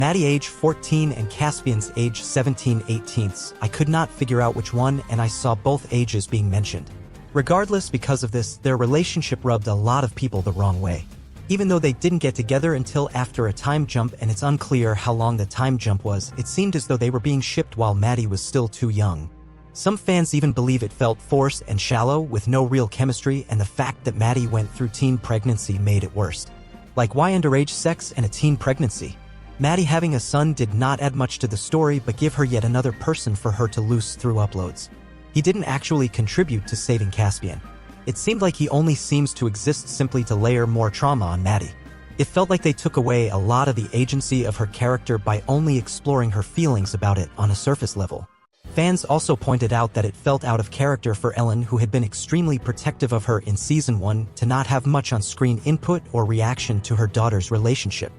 Maddie age 14 and Caspian's age 17/18. I could not figure out which one, and I saw both ages being mentioned. Regardless, because of this, their relationship rubbed a lot of people the wrong way. Even though they didn't get together until after a time jump, and it's unclear how long the time jump was, it seemed as though they were being shipped while Maddie was still too young. Some fans even believe it felt forced and shallow, with no real chemistry, and the fact that Maddie went through teen pregnancy made it worse. Like, why underage sex and a teen pregnancy? Maddie having a son did not add much to the story but give her yet another person for her to lose through uploads. He didn't actually contribute to saving Caspian. It seemed like he only seems to exist simply to layer more trauma on Maddie. It felt like they took away a lot of the agency of her character by only exploring her feelings about it on a surface level. Fans also pointed out that it felt out of character for Ellen, who had been extremely protective of her in Season 1, to not have much on-screen input or reaction to her daughter's relationship.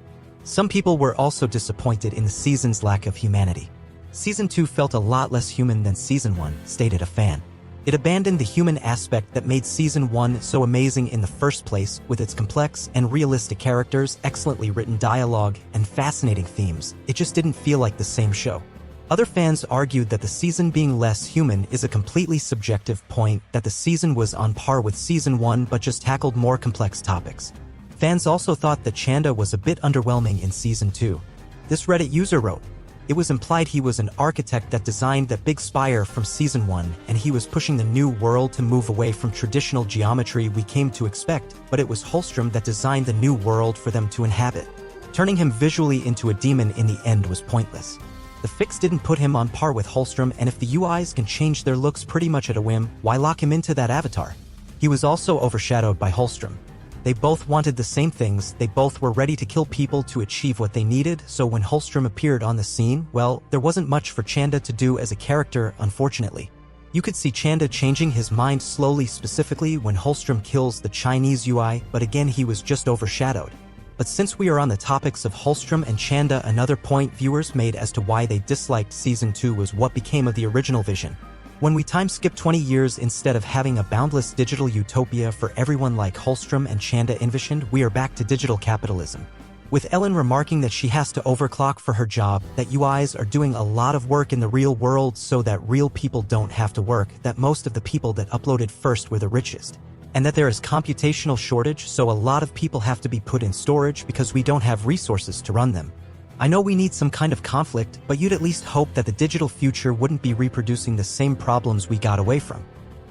Some people were also disappointed in the season's lack of humanity. Season 2 felt a lot less human than Season 1, stated a fan. It abandoned the human aspect that made Season 1 so amazing in the first place, with its complex and realistic characters, excellently written dialogue, and fascinating themes. It just didn't feel like the same show. Other fans argued that the season being less human is a completely subjective point, that the season was on par with Season 1 but just tackled more complex topics. Fans also thought that Chanda was a bit underwhelming in Season 2. This Reddit user wrote, "It was implied he was an architect that designed that big spire from Season 1, and he was pushing the new world to move away from traditional geometry we came to expect, but it was Holstrom that designed the new world for them to inhabit. Turning him visually into a demon in the end was pointless. The fix didn't put him on par with Holstrom, and if the UIs can change their looks pretty much at a whim, why lock him into that avatar?" He was also overshadowed by Holstrom. They both wanted the same things, they both were ready to kill people to achieve what they needed, so when Holstrom appeared on the scene, well, there wasn't much for Chanda to do as a character, unfortunately. You could see Chanda changing his mind slowly, specifically when Holstrom kills the Chinese UI, but again he was just overshadowed. But since we are on the topics of Holstrom and Chanda, another point viewers made as to why they disliked Season 2 was what became of the original vision. When we time skip 20 years instead of having a boundless digital utopia for everyone like Holstrom and Chanda envisioned, we are back to digital capitalism. With Ellen remarking that she has to overclock for her job, that UIs are doing a lot of work in the real world so that real people don't have to work, that most of the people that uploaded first were the richest, and that there is computational shortage, so a lot of people have to be put in storage because we don't have resources to run them. I know we need some kind of conflict, but you'd at least hope that the digital future wouldn't be reproducing the same problems we got away from.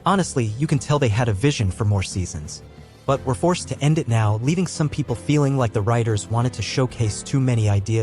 Honestly, you can tell they had a vision for more seasons. But we're forced to end it now, leaving some people feeling like the writers wanted to showcase too many ideas.